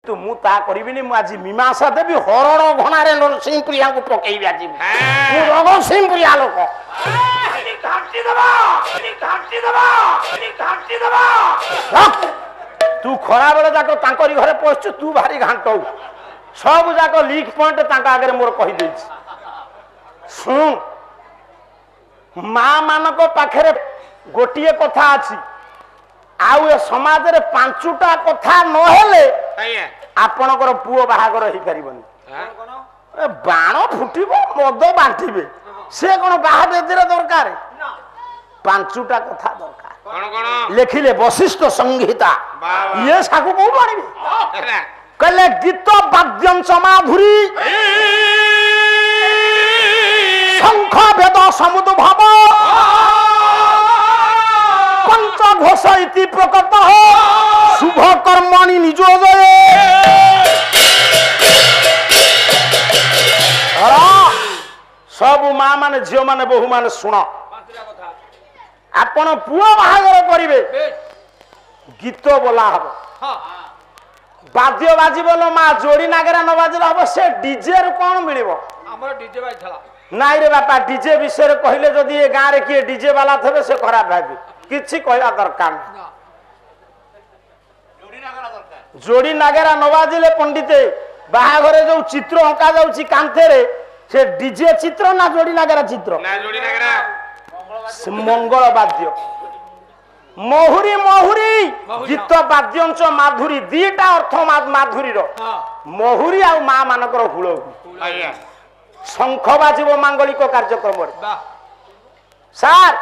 तू मु ता करिबिनी मु आज मीमांसा देबी हरण घणारे नरसिंहपुरिया को पकेइबी आज मु नरसिंहपुरिया लोक तू खरा बेले जाक तांकरी घरे पहुंचु तू भारी घांटौ सब जाक लीक पॉइंट तांका आगे मोर कहि देछि सुन मां मानको पाखरे गोटिए कथा अछि आउ ए समाज रे पांचुटा कथा न हेले आपनकर पुओ बाहागर होई परिबनी ए बाण फुटिबो मद बांटिबे से कोन बाहा बेदरे दरकार पांचुटा कथा दरकार कोन कोन लेखिले वशिष्ठ संहिता ये साकु को मानिबे कहले गीत वाद्यंच माधुरी शंख वेद समुद्र भाव पंच घोष इति प्रकट शुभ कर्मणि निजोदय सब मां माने झियो माने बहु माने सुन आपण पुओ बाहागर करिवे गीत बोला हबो बाद्य बाजी बोलो मां जोड़ी नागरा न बाजिल हबो से डीजे रे कोन मिलिबो हमर डीजे बाजिला नाइ रे बापा डीजे विषय कहले जदि ए गां रे के डीजे वाला थबे से खराब भाबी किछि कहला दरकार जोड़ी नागरा न बाजिले पंडिते बाहाघरे जो चित्र अंका जाउची कांथे रे से डीजे चित्र ना जोड़ी नागरा चित्र ना जोड़ी नागरा मंगल वाद्य महुरी महुरी गीत वाद्यंच माधुरी दीटा अर्थ माधुरी रो महुरी आ मां मानकर हुळ शंख बाजिबो मांगलिक कार्यक्रम सार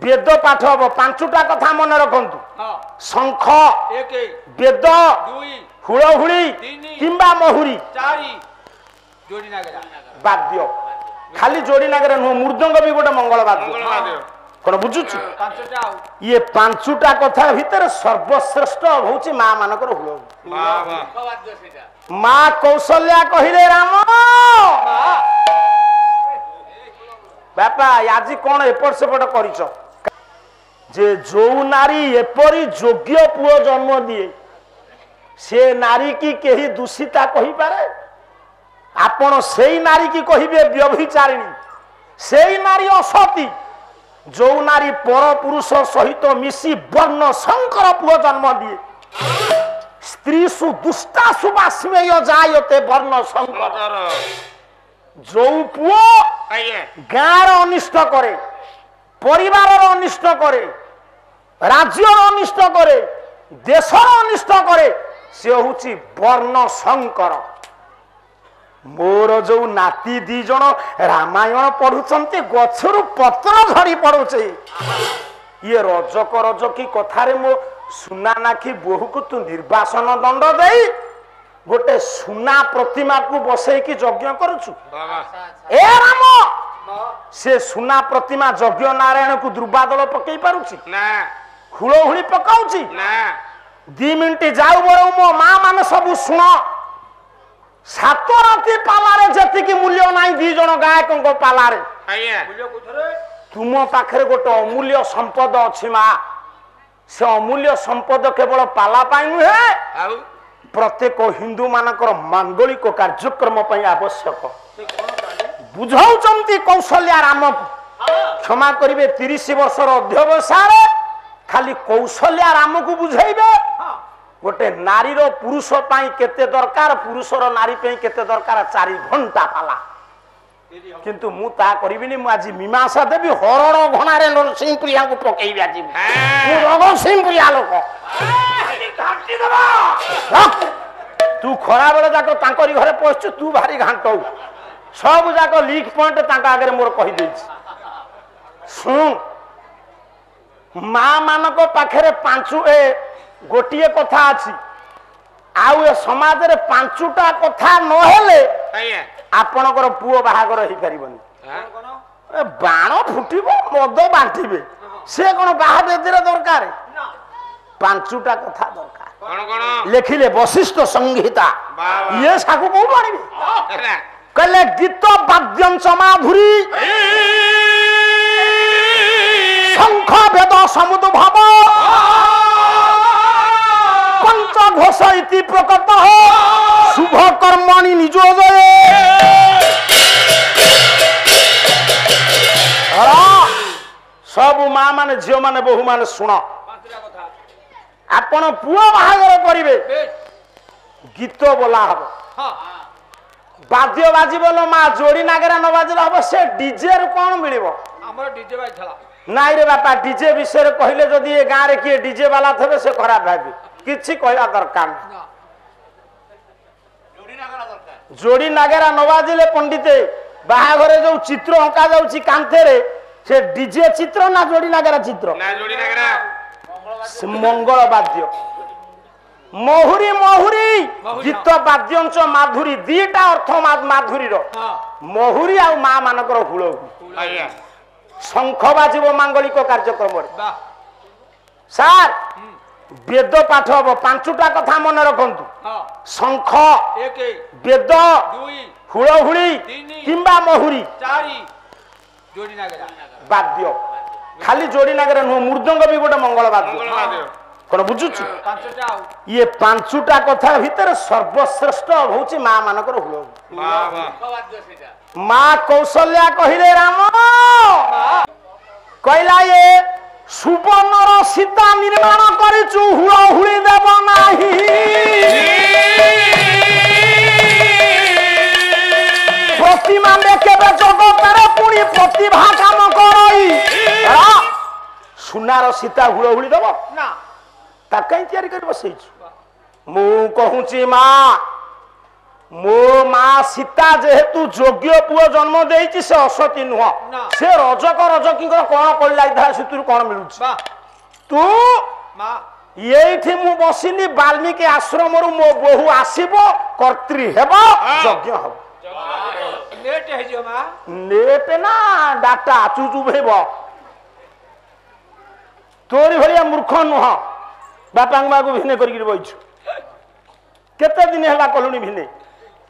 वेद पाठ हबो पांचटा कथा मन रखंतु शंख एक वेद दुई हुळहुळी किंबा महुरी चारि जोड़ी नागरा वाद्य खाली जोड़ी नागरा न मृदंग भी गोटे मंगल वाद्य कोन बुझुछु ये पांचटा कथा भीतर सर्वश्रेष्ठ होउची मां मानकर हुळ मां कौशल्या कहिले राम बापा आज कौन एपट सेपट करिछ जे जो नारी एपरी योग्य पुओ जन्म दिए से नारी की केही दूषिता कहि पारे आपण सेई नारी की कहिबे व्यभिचारिणी सेई नारी असती जो नारी पर पुरुष सहित मिसी वर्ण शंकर पुओ जन्म दिए स्त्री सु दुष्टा सुबास्मेय जायते वर्ण शंकर जो पुओ गाँर अनिष्ट करे परिवार अनिष्ट करे राज्य अनिष्ट करे देशर अनिष्ट करे से होची वर्ण शंकर मोर जो नाती दी जन रामायण पढ़ुचंती गछरु पत्र झड़ी पड़ुचे ये रजक रजकी कथारे मो सुना नाखी बोहू को तू निर्वासन दंड देई गोटे सुना प्रतिमा को बसई की यज्ञ करूछु ए राम से सुना प्रतिमा यज्ञ नारायण को दुर्बादल पकई पारुछि ना हुळहुळी पकाउछि ना 2 मिनिट जाऊ बरो मो मां माने सब सुन सात राति पालारे जति की मूल्य नाही दी जण गायकन को पालारे आया मूल्य कुथरे तुम पाखरे गोटे अमूल्य संपद अछि मा से अमूल्य संपद केवल पाला पाई नुहे प्रत्येक हिंदू मानकर मांगलिक कार्यक्रम पई आवश्यक बुझाउचंती कौशल्या राम क्षमा करिवे 30 वर्षर अध्यवसाय खाली कौशल्या राम को बुझाइबे गोटे नारी रो पुरुष पाई केते दरकार पुरुषर नारी पई केते दरकार 4 घंटा पाला किंतु मु ता करिबिनी मु आज मीमांसा देबी हरण घणारे नरसिंहपुरिया को पकेइबी आज मु नरसिंहपुरिया लोक तू खरा बेले जाक तांकरी घरे पहुंचु तू भारी घांटौ सब जाक लीक पॉइंट तांका आगे मोर कहि देछि सुन मां मानको पाखरे पांचु ए गोटिए कथा अछि आउ ए समाज रे पांचुटा कथा न हेले आपनकर पुओ बाहागर होई परिबनी ए बाण फुटिबो मद बांटिबे से कोन बाहा बेदरे दरकार पांचुटा कथा दरकार कोन कोन लेखिले वशिष्ठ संहिता ये साकु को मानिबे कहले गीत वाद्यंच माधुरी शंख वेद समुद्र भाव पंचघोष इति प्रकट शुभ कर्मणि निजोदये सब माँ माने झील माने बहु माने शुण आपण पुओ बाहागर करिवे गीत बोला हम बाद्य बाजी बोलो माँ जोड़ी नागरा न बाजिले हम से डीजे रु कौन मिलिबो हमर डीजे बाजला नाई रे बापा डीजे विषय कहले जदि ए गाँव रे किए डीजे वाला थे से खराब भावी किछि कहला दरकार जोड़ी नागरा न बाजिले पंडिते बाहाघरे जो चित्र अंका जाउची कांथे रे से डीजे चित्र ना जोड़ी नागरा चित्र ना जोड़ी नागरा मंगल वाद्य महुरी महुरी गीत वाद्यंच माधुरी दीटा अर्थ माधुरी रो महुरी आ माँ मानकर हुल शंख बाजिब मांगलिक कार्यक्रम सार वेद पाठ हम पांचटा कथा मन रखु शंख वेद हुलहुली किंबा महुरी वाद्य खाली जोड़ी नागर नुह मृदंग भी गोटे मंगल वाद्य कौन बुझुचु ये पांचटा कथा भितर सर्वश्रेष्ठ हूँ माँ मानकर हुलहुली माँ कौशल्या कहले राम कहला ये सुवर्णर सीता निर्माण करिचु हुलहुली देव नाही प्रतिमा देखेबे जगतर पुणी प्रतिभा काम करई सुनार सीता हुलहुली देव ना ता कहीं तैयारी कर बसैछु मु कहूची माँ मो माँ सीता जेहेतु योग्य पुओ जन्म देइछि से असती नुह से रजक रजकी कौन पड़ला से कौन मिलू तू ये मु बसिली वाल्मीकि आश्रम रु मो बहु आसब कर्त्री हेब यज्ञ हम नेट ना डाटा चुचुब तोरी भाया मूर्ख नुह बापा माँ को भिने कर बहीचु केते दिन है कलुनी भिने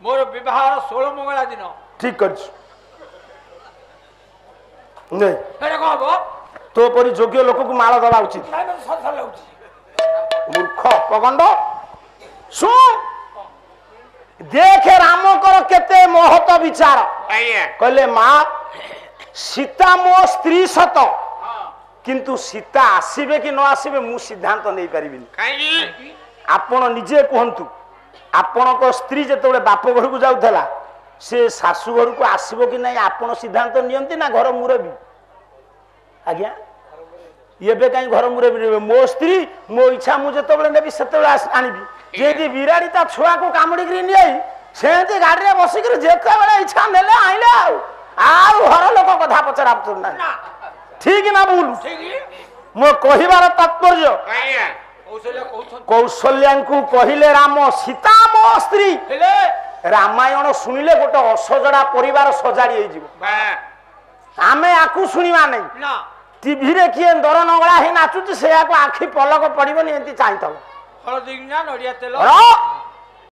मोर विवाह 16 मंगला दिन ठीक कर तो परी योग्य लोक को माल दवा उचित मूर्ख पगंड शु देखे रामकर केते महत विचार कहले माँ सीता मो स्त्री सत किंतु सीता आसीबे कि न आसीबे मु सिद्धांत नहीं पारिबिनी आपण निजे कहंतु आपण को स्त्री जेतबे बाप घर को जाउथला से सासु घर को आसीबो कि नहीं आपण सिद्धांत नियंती ना घर मुरबी आज्ञा येबे काई घर मुरबी मो स्त्री मो इच्छा मु जेतबे नेबी सेतबे आनिबी जेदी बिराड़ी ता छुआ को कामड़ी करी निई सेती गाड़ी रे बसी कर जेतबे इच्छा नेले आइले आ घर लोक कथा पचरा ना ठीक ना भूल मो कहिबार तात्पर्य कौशल्या को कहले राम सीता मो स्त्री रामायण शुणिले गोटे असजड़ा परिवार सजाड़ी आमे आकु शुणा नहीं टीवी रे किए दर नगला ही नाचुची से आखि पलक पड़ोनी एमती चाहिए